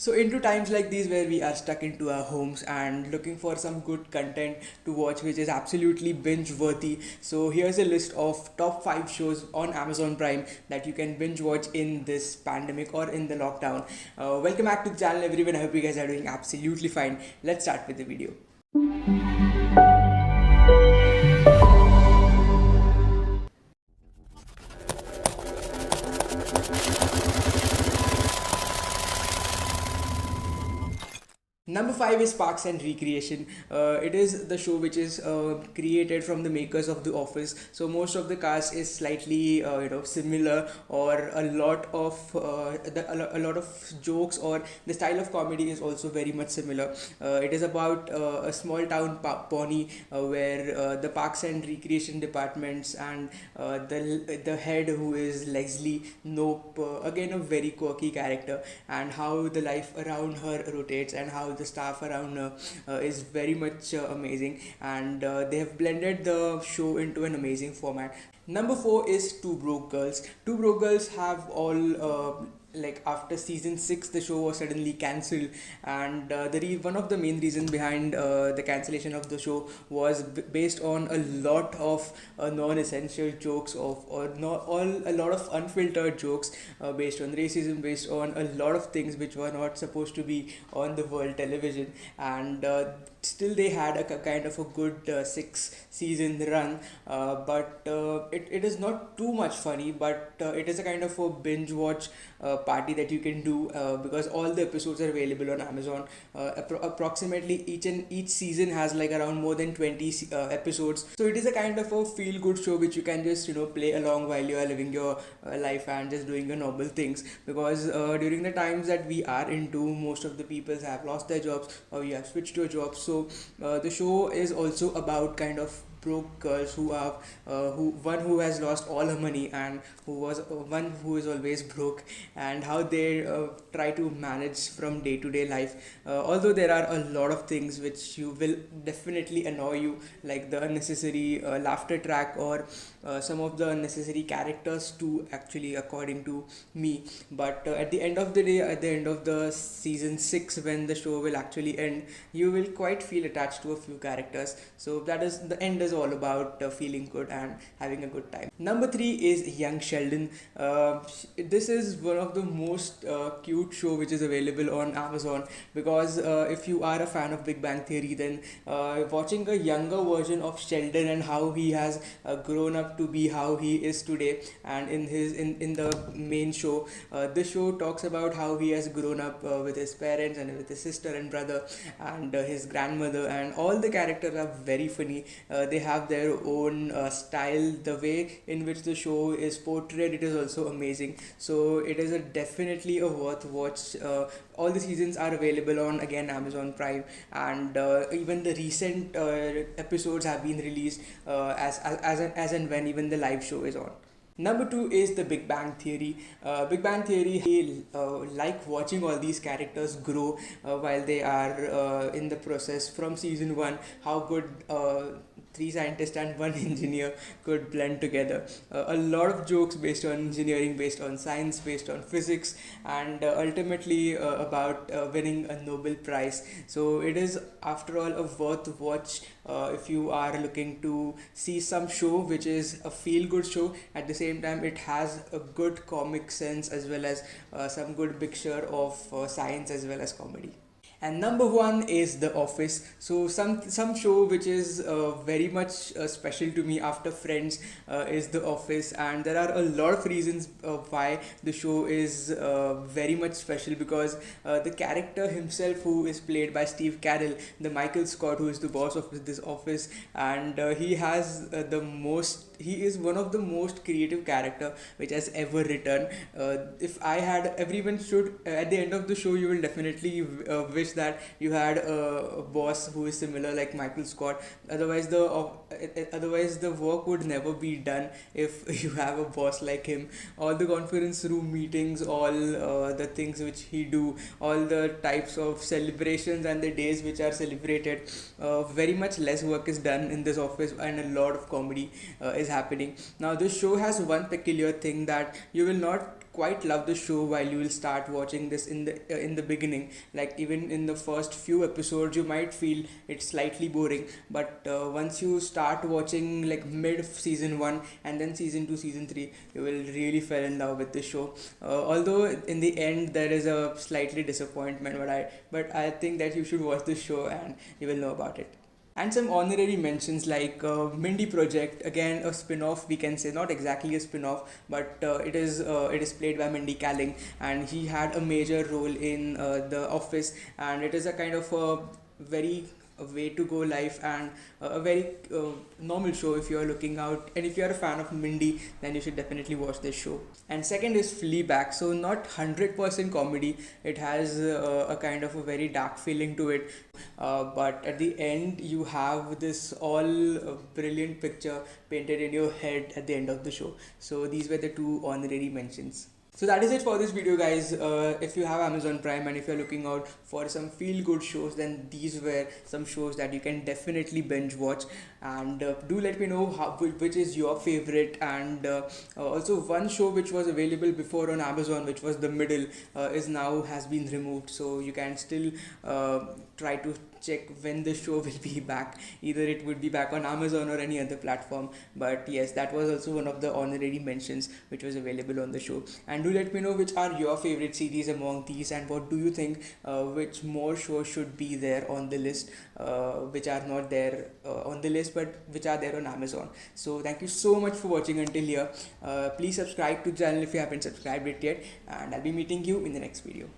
So, into times like these where we are stuck into our homes and looking for some good content to watch, which is absolutely binge worthy. So, here's a list of top 5 shows on Amazon Prime that you can binge watch in this pandemic or in the lockdown. Welcome back to the channel, everyone. I hope you guys are doing absolutely fine. Let's start with the video. Number 5 is Parks and Recreation. It is the show which is created from the makers of The Office. So most of the cast is slightly similar, or a lot of jokes or the style of comedy is also very much similar. It is about a small town pony where the Parks and Recreation departments and the head, who is Leslie Nope, again a very quirky character, and how the life around her rotates and how the staff around her is very much amazing, and they have blended the show into an amazing format. Number 4 is Two Broke Girls. Two Broke Girls have all like after season 6 the show was suddenly cancelled, and one of the main reasons behind the cancellation of the show was based on a lot of non-essential jokes of or not all a lot of unfiltered jokes based on racism, based on a lot of things which were not supposed to be on the world television, and still they had a kind of a good 6 season run, but it is not too much funny, but it is a kind of a binge watch party that you can do, because all the episodes are available on Amazon. Approximately each season has like around more than 20 episodes, so it is a kind of a feel good show which you can just play along while you are living your life and just doing your normal things, because during the times that we are into, most of the people have lost their jobs or we have switched to a job. So the show is also about kind of broke girls who has lost all her money, and one who is always broke, and how they try to manage from day to day life, although there are a lot of things which you will definitely annoy you, like the unnecessary laughter track, or some of the unnecessary characters too, actually, according to me. But at the end of the day, at the end of the season 6, when the show will actually end, you will quite feel attached to a few characters. So that is the end is all about feeling good and having a good time. Number 3 is Young Sheldon. This is one of the most cute show which is available on Amazon, because if you are a fan of Big Bang Theory, then watching a younger version of Sheldon and how he has grown up to be how he is today, and in the main show, the show talks about how he has grown up with his parents and with his sister and brother and his grandmother, and all the characters are very funny. They have their own style. The way in which the show is portrayed, it is also amazing. So it is definitely a worth watch. All the seasons are available on, again, Amazon Prime, and even the recent episodes have been released as and when even the live show is on. Number 2 is the Big Bang Theory. Big Bang Theory, like watching all these characters grow while they are in the process from season 1, how good 3 scientists and 1 engineer could blend together. A lot of jokes based on engineering, based on science, based on physics, and ultimately about winning a Nobel Prize. So it is, after all, a worth watch if you are looking to see some show which is a feel good show. At the same time, it has a good comic sense, as well as some good mixture of science as well as comedy. And number 1 is The Office. So some show which is very much special to me after Friends is The Office, and there are a lot of reasons why the show is very much special, because the character himself, who is played by Steve Carell, the Michael Scott, who is the boss of this office, and he is one of the most creative character which has ever written. If I had Everyone should, at the end of the show, you will definitely wish that you had a boss who is similar like Michael Scott. Otherwise the work would never be done if you have a boss like him. All the conference room meetings, all the things which he do, all the types of celebrations and the days which are celebrated, very much less work is done in this office, and a lot of comedy is happening. Now this show has one peculiar thing, that you will not quite love the show while you will start watching this in the beginning. Like even in the first few episodes, you might feel it's slightly boring, but once you start watching like mid season 1 and then season 2, season 3, you will really fall in love with the show. Although in the end there is a slightly disappointment, but I think that you should watch the show and you will know about it. And some honorary mentions like Mindy Project, again a spin-off, we can say, not exactly a spin-off, but it is played by Mindy Kaling, and he had a major role in The Office, and it is a kind of a very a way to go life, and a very normal show if you are looking out, and if you are a fan of Mindy, then you should definitely watch this show. And second is Fleabag, so not 100% comedy, it has a kind of a very dark feeling to it, but at the end you have this all brilliant picture painted in your head at the end of the show. So these were the two honorary mentions. So that is it for this video, guys. If you have Amazon Prime and if you're looking out for some feel good shows, then these were some shows that you can definitely binge watch. And do let me know which is your favorite. And also one show which was available before on Amazon, which was The Middle, is now has been removed, so you can still try to check when the show will be back. Either it would be back on Amazon or any other platform, but yes, that was also one of the honorary mentions which was available on the show. And do let me know which are your favorite series among these, and what do you think, which more shows should be there on the list, which are not there on the list but which are there on Amazon. So thank you so much for watching until here. Please subscribe to the channel if you haven't subscribed it yet, and I'll be meeting you in the next video.